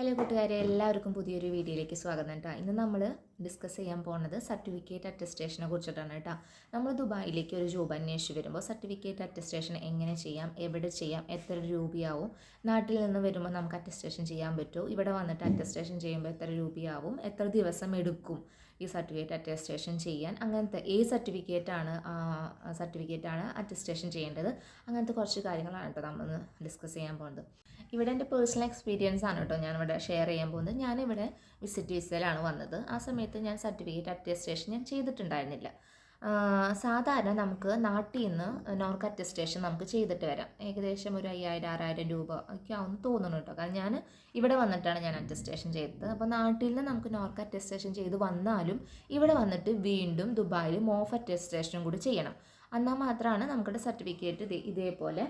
Hello കൂട്ടുകാരെ, എല്ലാവർക്കും പുതിയൊരു വീഡിയോയിലേക്ക് സ്വാഗതം കേട്ടോ. ഇന്ന് നമ്മൾ ഡിസ്കസ് ചെയ്യാൻ പോകുന്നത് സർട്ടിഫിക്കറ്റ് അറ്റസ്റ്റേഷനെ കുറിച്ചിട്ടാണ് കേട്ടോ. നമ്മൾ ദുബായിലേക്ക് ഒരു ജോബ് അന്വേഷിച്ച് വരുമ്പോൾ സർട്ടിഫിക്കറ്റ് അറ്റസ്റ്റേഷൻ എങ്ങനെ ചെയ്യാം, എവിടെ ചെയ്യാം, എത്ര രൂപയാവും, നാട്ടിൽ നിന്ന് വരുമ്പോൾ നമുക്ക് അറ്റസ്റ്റേഷൻ ചെയ്യാൻ പറ്റുമോ, ഇവിടെ വന്നിട്ട് അറ്റസ്റ്റേഷൻ ചെയ്യുമ്പോൾ എത്ര രൂപയാവും, എത്ര ദിവസം എടുക്കും ഈ സർട്ടിഫിക്കറ്റ് അറ്റസ്റ്റേഷൻ ചെയ്യാൻ, അങ്ങനത്തെ ഏത് സർട്ടിഫിക്കറ്റാണ് അറ്റസ്റ്റേഷൻ ചെയ്യേണ്ടത്, അങ്ങനത്തെ കുറച്ച് കാര്യങ്ങളാണ് കേട്ടോ നമ്മൾ ഡിസ്കസ് ചെയ്യാൻ പോകുന്നത്. ഇവിടെ എൻ്റെ പേഴ്സണൽ എക്സ്പീരിയൻസ് ആണ് കേട്ടോ ഞാനിവിടെ ഷെയർ ചെയ്യാൻ പോകുന്നത്. ഞാനിവിടെ വിസിറ്റ് വിസയിലാണ് വന്നത്. ആ സമയത്ത് ഞാൻ സർട്ടിഫിക്കറ്റ് അറ്റസ്റ്റേഷൻ ഞാൻ ചെയ്തിട്ടുണ്ടായിരുന്നില്ല. സാധാരണ നമുക്ക് നാട്ടിൽ നിന്ന് നോർക്ക് അറ്റസ്റ്റേഷൻ നമുക്ക് ചെയ്തിട്ട് വരാം. ഏകദേശം ഒരു 5000-6000 രൂപ ഒക്കെ ആവുമെന്ന് തോന്നുന്നു കേട്ടോ. കാരണം ഞാൻ ഇവിടെ വന്നിട്ടാണ് ഞാൻ അറ്റസ്റ്റേഷൻ ചെയ്തത്. അപ്പോൾ നാട്ടിൽ നിന്ന് നമുക്ക് നോർക്ക് അറ്റസ്റ്റേഷൻ ചെയ്ത് വന്നാലും ഇവിടെ വന്നിട്ട് വീണ്ടും ദുബായിൽ മോഫ് അറ്റസ്റ്റേഷനും കൂടി ചെയ്യണം. എന്നാൽ മാത്രമാണ് നമുക്കിവിടെ സർട്ടിഫിക്കറ്റ് ഇതേപോലെ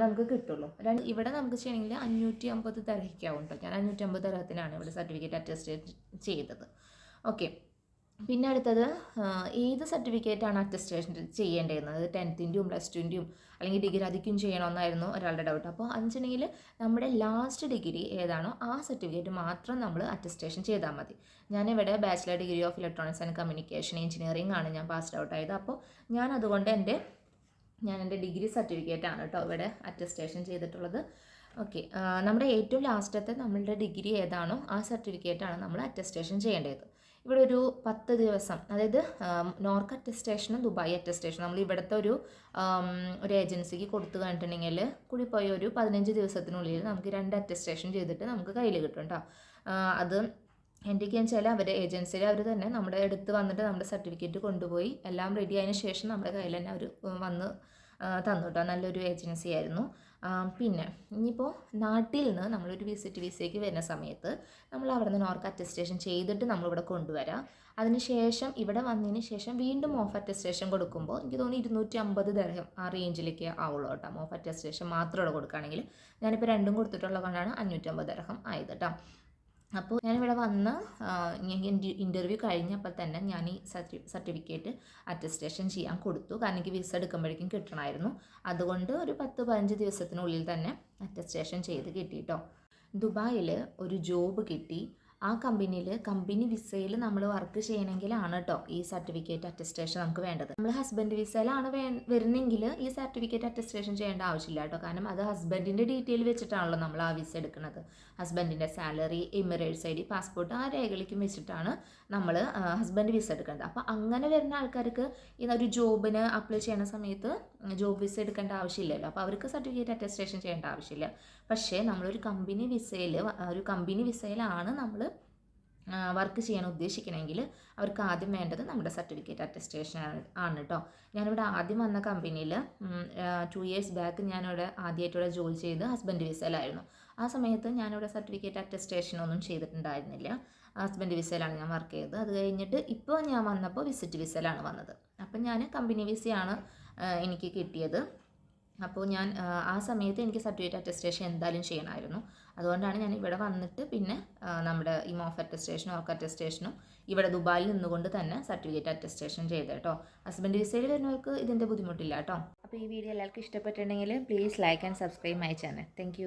നമുക്ക് കിട്ടുള്ളൂ. ഇവിടെ നമുക്ക് ചെയ്യണമെങ്കിൽ 550 ദർഹയ്ക്കാവും കേട്ടോ. ഞാൻ 550 ദർഹത്തിനാണ് ഇവിടെ സർട്ടിഫിക്കറ്റ് അറ്റസ്റ്റേറ്റ് ചെയ്തത്. ഓക്കെ, പിന്നെ അടുത്തത് ഏത് സർട്ടിഫിക്കറ്റാണ് അറ്റസ്റ്റേഷൻ ചെയ്യേണ്ടതെന്നത്, 10th-ൻ്റെയും +2-ൻ്റെയും അല്ലെങ്കിൽ ഡിഗ്രി അധികം ചെയ്യണമെന്നായിരുന്നു ഒരാളുടെ ഡൗട്ട്. അപ്പോൾ അഞ്ചെങ്കിൽ നമ്മുടെ ലാസ്റ്റ് ഡിഗ്രി ഏതാണോ ആ സർട്ടിഫിക്കറ്റ് മാത്രം നമ്മൾ അറ്റസ്റ്റേഷൻ ചെയ്താൽ മതി. ഞാനിവിടെ bachelor degree of electronics and communication engineering ആണ് ഞാൻ പാസ്ഡ് ഔട്ട് ആയത്. അപ്പോൾ ഞാൻ അതുകൊണ്ട് ഞാൻ എൻ്റെ ഡിഗ്രി സർട്ടിഫിക്കറ്റാണ് കേട്ടോ ഇവിടെ അറ്റസ്റ്റേഷൻ ചെയ്തിട്ടുള്ളത്. ഓക്കെ, നമ്മുടെ ഏറ്റവും ലാസ്റ്റത്തെ നമ്മളുടെ ഡിഗ്രി ഏതാണോ ആ സർട്ടിഫിക്കറ്റാണ് നമ്മൾ അറ്റസ്റ്റേഷൻ ചെയ്യേണ്ടത്. ഇവിടെ ഒരു 10 ദിവസം, അതായത് നോർക്ക് അറ്റസ്റ്റേഷനും ദുബായ് അറ്റസ്റ്റേഷനും നമ്മൾ ഇവിടുത്തെ ഒരു ഏജൻസിക്ക് കൊടുത്തു കഴിഞ്ഞിട്ടുണ്ടെങ്കിൽ കൂടി പോയ ഒരു 15 ദിവസത്തിനുള്ളിൽ നമുക്ക് 2 അറ്റസ്റ്റേഷൻ ചെയ്തിട്ട് നമുക്ക് കയ്യിൽ കിട്ടും കേട്ടോ. അത് എന്തൊക്കെയാണെന്ന് വെച്ചാൽ അവരുടെ ഏജൻസിയിൽ അവർ തന്നെ നമ്മുടെ അടുത്ത് വന്നിട്ട് നമ്മുടെ സർട്ടിഫിക്കറ്റ് കൊണ്ടുപോയി എല്ലാം റെഡി ആയതിനു ശേഷം നമ്മുടെ കയ്യിൽ തന്നെ അവർ വന്ന് തന്നു കേട്ടോ. നല്ലൊരു ഏജൻസി ആയിരുന്നു. പിന്നെ ഇനിയിപ്പോൾ നാട്ടിൽ നിന്ന് നമ്മളൊരു വിസിറ്റ് വിസയ്ക്ക് വരുന്ന സമയത്ത് നമ്മൾ അവിടെ നിന്ന് നോർക്ക് അറ്റസ്റ്റേഷൻ ചെയ്തിട്ട് നമ്മളിവിടെ കൊണ്ടുവരാം. അതിനുശേഷം ഇവിടെ വന്നതിന് ശേഷം വീണ്ടും മോഫ് അറ്റസ്റ്റേഷൻ കൊടുക്കുമ്പോൾ എനിക്ക് തോന്നി 250 ദർഹം ആ റേഞ്ചിലേക്ക് ആവുള്ളൂ കേട്ടോ. മോഫ് അറ്റസ്റ്റേഷൻ മാത്രം ഇവിടെ കൊടുക്കുകയാണെങ്കിൽ ഞാനിപ്പോൾ രണ്ടും കൊടുത്തിട്ടുള്ളത് കൊണ്ടാണ് 550 ദർഹം ആയത് കേട്ടോ. അപ്പോൾ ഞാനിവിടെ വന്ന് ഇൻ്റർവ്യൂ കഴിഞ്ഞപ്പോൾ തന്നെ ഞാൻ ഈ സർട്ടിഫിക്കറ്റ് അറ്റസ്റ്റേഷൻ ചെയ്യാൻ കൊടുത്തു. കാരണം എനിക്ക് വിസ എടുക്കുമ്പോഴേക്കും കിട്ടണമായിരുന്നു. അതുകൊണ്ട് ഒരു 10-15 ദിവസത്തിനുള്ളിൽ തന്നെ അറ്റസ്റ്റേഷൻ ചെയ്ത് കിട്ടി കേട്ടോ. ദുബായിൽ ഒരു ജോബ് കിട്ടി. ആ കമ്പനി വിസയിൽ നമ്മൾ വർക്ക് ചെയ്യണമെങ്കിലാണ് കേട്ടോ ഈ സർട്ടിഫിക്കറ്റ് അറ്റസ്റ്റേഷൻ നമുക്ക് വേണ്ടത്. നമ്മൾ ഹസ്ബൻഡ് വിസയിലാണ് വരുന്നെങ്കിൽ ഈ സർട്ടിഫിക്കറ്റ് അറ്റസ്റ്റേഷൻ ചെയ്യേണ്ട ആവശ്യമില്ല കേട്ടോ. കാരണം അത് ഹസ്ബൻഡിൻ്റെ ഡീറ്റെയിൽ വെച്ചിട്ടാണല്ലോ നമ്മൾ ആ വിസ എടുക്കുന്നത്. ഹസ്ബൻഡിൻ്റെ സാലറി, എമിറേറ്റ്സ് ID, പാസ്പോർട്ട് ആ രേഖയിലേക്കും വെച്ചിട്ടാണ് നമ്മൾ ഹസ്ബൻഡ് വിസ എടുക്കേണ്ടത്. അപ്പോൾ അങ്ങനെ വരുന്ന ആൾക്കാർക്ക് ഒരു ജോബിന് അപ്ലൈ ചെയ്യുന്ന സമയത്ത് ജോബ് വിസ എടുക്കേണ്ട ആവശ്യമില്ലല്ലോ. അപ്പോൾ അവർക്ക് സർട്ടിഫിക്കറ്റ് അറ്റസ്റ്റേഷൻ ചെയ്യേണ്ട ആവശ്യമില്ല. പക്ഷേ നമ്മളൊരു കമ്പനി വിസയിലാണ് നമ്മൾ വർക്ക് ചെയ്യാൻ ഉദ്ദേശിക്കണമെങ്കിൽ അവർക്ക് ആദ്യം വേണ്ടത് നമ്മുടെ സർട്ടിഫിക്കറ്റ് അറ്റസ്റ്റേഷൻ ആണ് കേട്ടോ. ഞാനിവിടെ ആദ്യം വന്ന കമ്പനിയിൽ 2 years ബാക്ക് ഞാനിവിടെ ആദ്യമായിട്ടിവിടെ ജോലി ചെയ്ത് ഹസ്ബൻഡ് വിസയിലായിരുന്നു. ആ സമയത്ത് ഞാനിവിടെ സർട്ടിഫിക്കറ്റ് അറ്റസ്റ്റേഷനൊന്നും ചെയ്തിട്ടുണ്ടായിരുന്നില്ല. ഹസ്ബൻഡ് വിസയിലാണ് ഞാൻ വർക്ക് ചെയ്തത്. അത് കഴിഞ്ഞിട്ട് ഇപ്പോൾ ഞാൻ വന്നപ്പോൾ വിസിറ്റ് വിസയിലാണ് വന്നത്. അപ്പം ഞാൻ കമ്പനി വിസയാണ് എനിക്ക് കിട്ടിയത്. അപ്പോൾ ഞാൻ ആ സമയത്ത് എനിക്ക് സർട്ടിഫിക്കറ്റ് അറ്റസ്റ്റേഷൻ എന്തായാലും ചെയ്യണമായിരുന്നു. അതുകൊണ്ടാണ് ഞാൻ ഇവിടെ വന്നിട്ട് പിന്നെ നമ്മുടെ ഈ മോഫ് അറ്റസ്റ്റേഷനും ഓർക്ക് അറ്റസ്റ്റേഷനും ഇവിടെ ദുബായിൽ നിന്നുകൊണ്ട് തന്നെ സർട്ടിഫിക്കറ്റ് അറ്റസ്റ്റേഷൻ ചെയ്ത് കേട്ടോ. ഹസ്ബൻഡ് വിസയിൽ വരുന്നവർക്ക് ഇതിൻ്റെ ബുദ്ധിമുട്ടില്ല കേട്ടോ. അപ്പോൾ ഈ വീഡിയോ എല്ലാവർക്കും ഇഷ്ടപ്പെട്ടിട്ടുണ്ടെങ്കിൽ please like and subscribe my channel. Thank